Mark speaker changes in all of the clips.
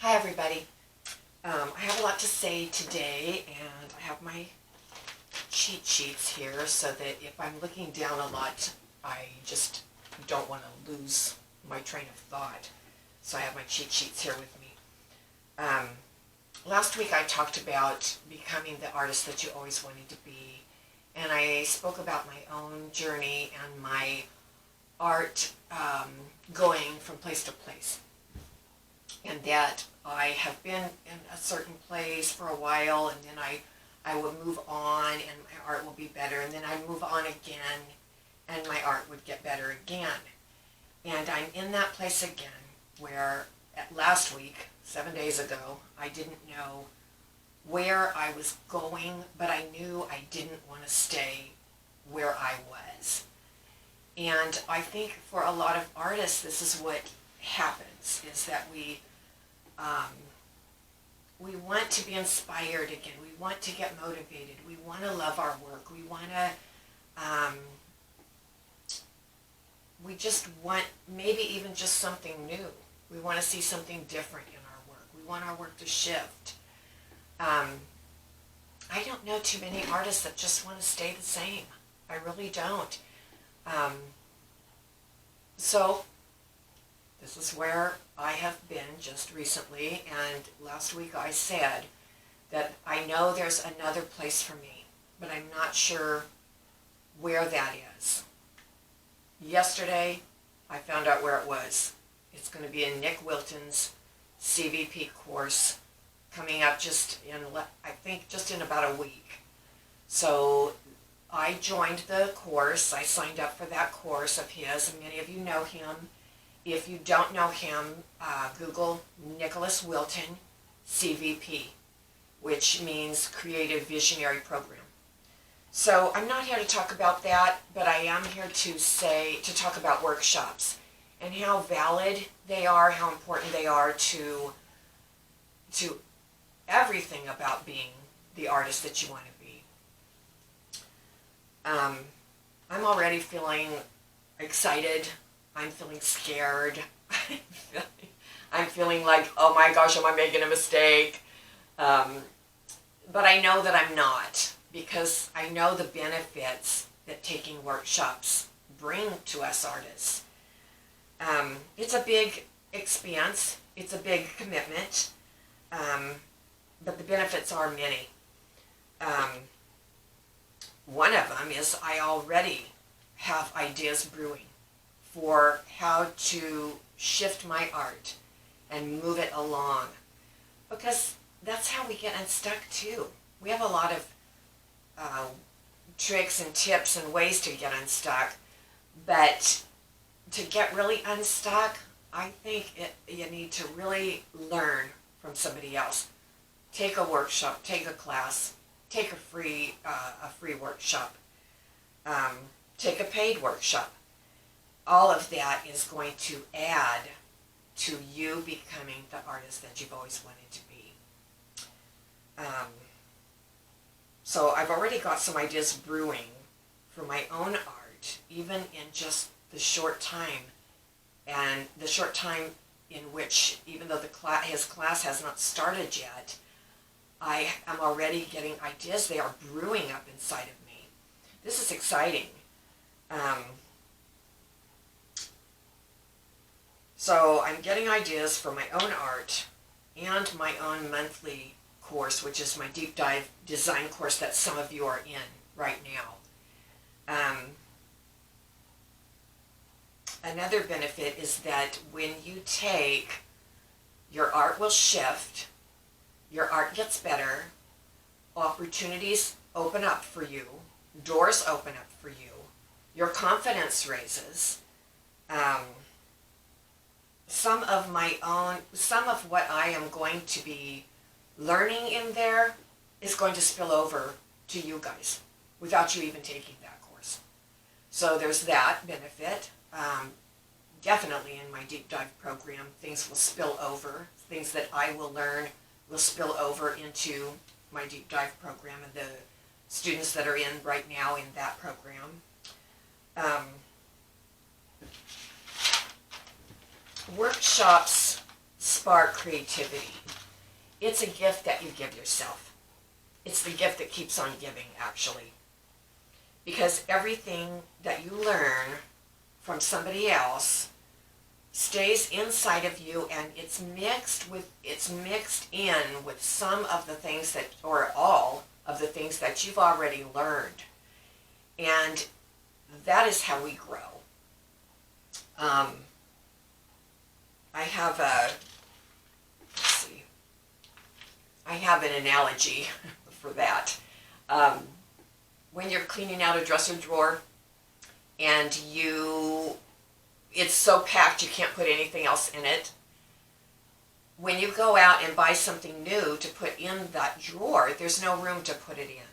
Speaker 1: Hi everybody. I have a lot to say today, and I have my cheat sheets here so that if I'm looking down a lot, I just don't want to lose my train of thought. So I have my cheat sheets here with me. Last week I talked about becoming the artist that you always wanted to be, and I spoke about my own journey and my art going from place to place. And that I have been in a certain place for a while, and then I would move on and my art will be better, and then I'd move on again and my art would get better again. And I'm in that place again where last week, 7 days ago, I didn't know where I was going, but I knew I didn't want to stay where I was. And I think for a lot of artists, this is what happens, is that we want to be inspired again. We want to get motivated. We want to love our work. We just want maybe even just something new. We want to see something different in our work. We want our work to shift. I don't know too many artists that just want to stay the same. I really don't. So this is where I have been just recently, and last week I said that I know there's another place for me, but I'm not sure where that is. Yesterday, I found out where it was. It's going to be in Nick Wilton's CVP course coming up I think just in about a week. So I joined the course. I signed up for that course of his, and many of you know him. If you don't know him, Google Nicholas Wilton CVP, which means Creative Visionary Program. So I'm not here to talk about that, but I am here to talk about workshops and how valid they are, how important they are to everything about being the artist that you want to be. I'm already feeling excited. I'm feeling scared. I'm feeling like, oh my gosh, am I making a mistake? But I know that I'm not, because I know the benefits that taking workshops bring to us artists. It's a big expense. It's a big commitment. But the benefits are many. One of them is I already have ideas brewing for how to shift my art and move it along. Because that's how we get unstuck too. We have a lot of tricks and tips and ways to get unstuck. But to get really unstuck, I think you need to really learn from somebody else. Take a workshop, take a class, take a free workshop, take a paid workshop. All of that is going to add to you becoming the artist that you've always wanted to be. So I've already got some ideas brewing for my own art, even in just the short time, and the short time in which, even though his class has not started yet, I am already getting ideas. They are brewing up inside of me. This is exciting. So I'm getting ideas for my own art and my own monthly course, which is my deep dive design course that some of you are in right now. Another benefit is that when you take, your art will shift, your art gets better, opportunities open up for you, doors open up for you, your confidence raises. Some of what I am going to be learning in there is going to spill over to you guys without you even taking that course. So there's that benefit. Definitely in my deep dive program, things will spill over. Things that I will learn will spill over into my deep dive program and the students that are in right now in that program. Workshops spark creativity. It's a gift that you give yourself. It's the gift that keeps on giving, actually. Because everything that you learn from somebody else stays inside of you, and it's mixed in with some of the things that, or all of the things that you've already learned. And that is how we grow. I have an analogy for that. When you're cleaning out a dresser drawer and it's so packed you can't put anything else in it, when you go out and buy something new to put in that drawer, there's no room to put it in.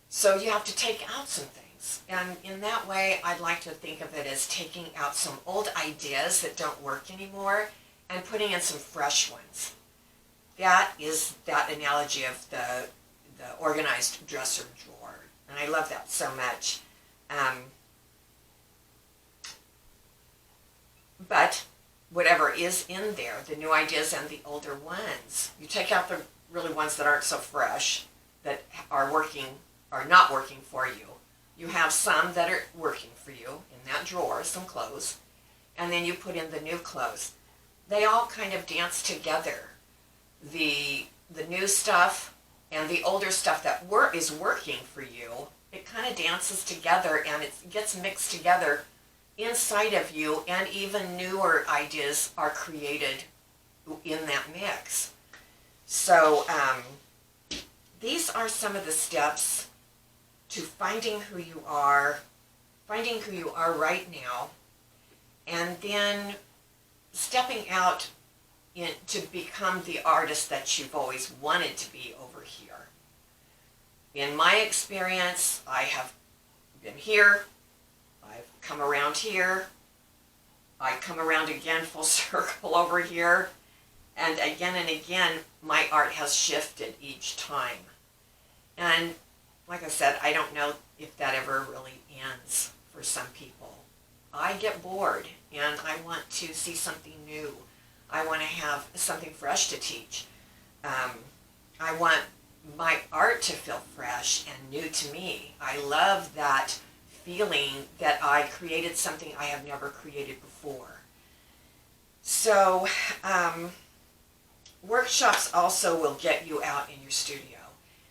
Speaker 1: So you have to take out some things. And in that way, I'd like to think of it as taking out some old ideas that don't work anymore and putting in some fresh ones. That is that analogy of the organized dresser drawer. And I love that so much. But whatever is in there, the new ideas and the older ones, you take out the really ones that aren't so fresh, that are not working for you. You have some that are working for you in that drawer, some clothes, and then you put in the new clothes. They all kind of dance together. The new stuff and the older stuff that is working for you, it kind of dances together, and it gets mixed together inside of you, and even newer ideas are created in that mix. So these are some of the steps to finding who you are right now, and then stepping out to become the artist that you've always wanted to be over here. In my experience, I have been here, I've come around here, I come around again full circle over here, and again, my art has shifted each time. And like I said, I don't know if that ever really ends for some people. I get bored, and I want to see something new. I want to have something fresh to teach. I want my art to feel fresh and new to me. I love that feeling that I created something I have never created before. So, workshops also will get you out in your studio.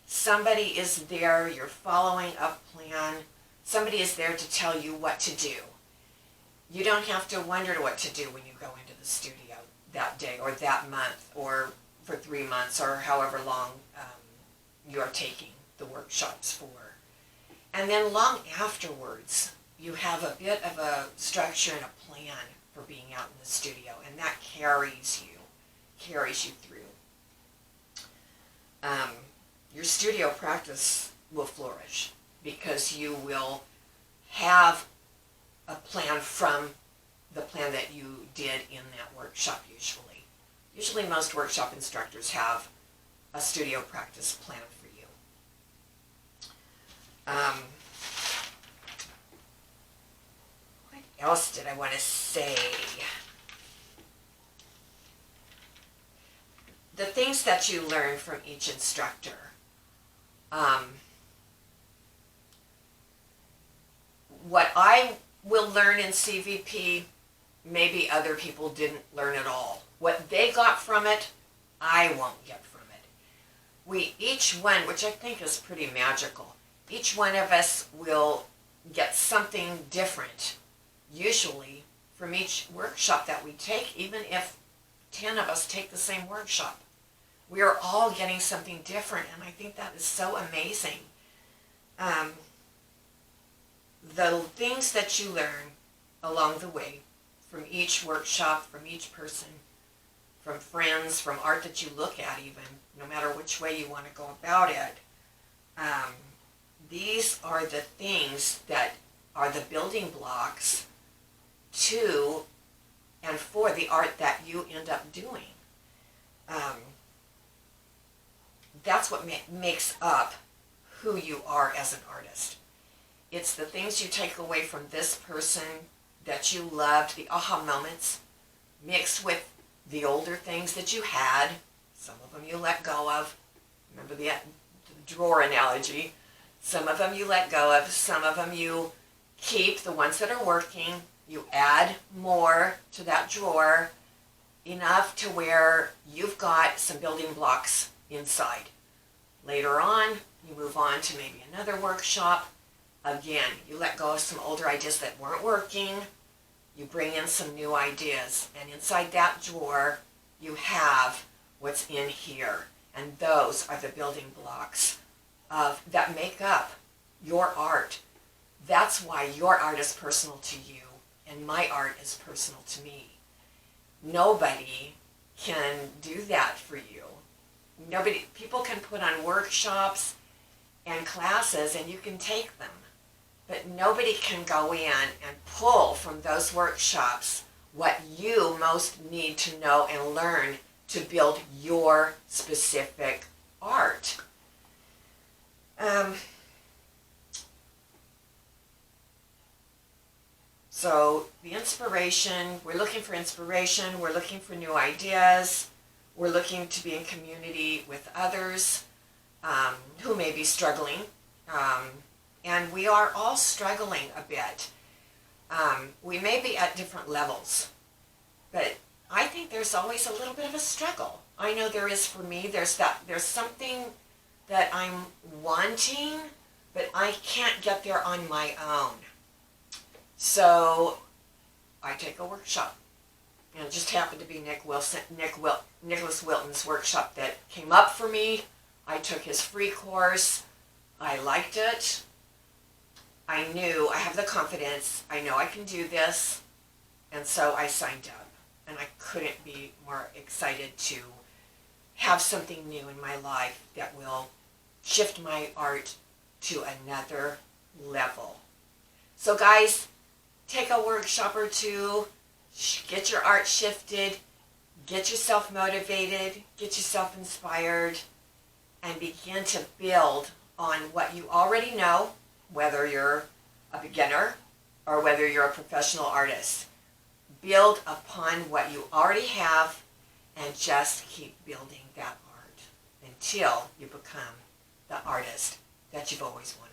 Speaker 1: Somebody is there, you're following a plan. Somebody is there to tell you what to do. You don't have to wonder what to do when you go into the studio that day or that month or for 3 months or however long you are taking the workshops for. And then long afterwards, you have a bit of a structure and a plan for being out in the studio, and that carries you through. Your studio practice will flourish because you will have a plan from the plan that you did in that workshop usually. Usually most workshop instructors have a studio practice plan for you. What else did I want to say? The things that you learn from each instructor. What I will learn in CVP, maybe other people didn't learn at all. What they got from it, I won't get from it. We each one, which I think is pretty magical, each one of us will get something different, usually, from each workshop that we take, even if 10 of us take the same workshop. We are all getting something different, and I think that is so amazing. The things that you learn along the way, from each workshop, from each person, from friends, from art that you look at even, no matter which way you want to go about it, these are the things that are the building blocks to and for the art that you end up doing. That's what makes up who you are as an artist. It's the things you take away from this person that you loved, the aha moments, mixed with the older things that you had. Some of them you let go of. Remember the drawer analogy. Some of them you let go of. Some of them you keep, the ones that are working. You add more to that drawer, enough to where you've got some building blocks inside. Later on, you move on to maybe another workshop. Again, you let go of some older ideas that weren't working. You bring in some new ideas. And inside that drawer, you have what's in here. And those are the building blocks that make up your art. That's why your art is personal to you and my art is personal to me. Nobody can do that for you. People can put on workshops and classes and you can take them. But nobody can go in and pull from those workshops what you most need to know and learn to build your specific art. So the inspiration, we're looking for inspiration, we're looking for new ideas, we're looking to be in community with others who may be struggling. And we are all struggling a bit. We may be at different levels, but I think there's always a little bit of a struggle. I know there is for me. There's something that I'm wanting, but I can't get there on my own. So I take a workshop. And it just happened to be Nicholas Wilton's workshop that came up for me. I took his free course. I liked it. I knew I have the confidence. I know I can do this. And so I signed up. And I couldn't be more excited to have something new in my life that will shift my art to another level. So guys, take a workshop or two, get your art shifted, get yourself motivated, get yourself inspired, and begin to build on what you already know, whether you're a beginner or whether you're a professional artist. Build upon what you already have and just keep building that art until you become the artist that you've always wanted.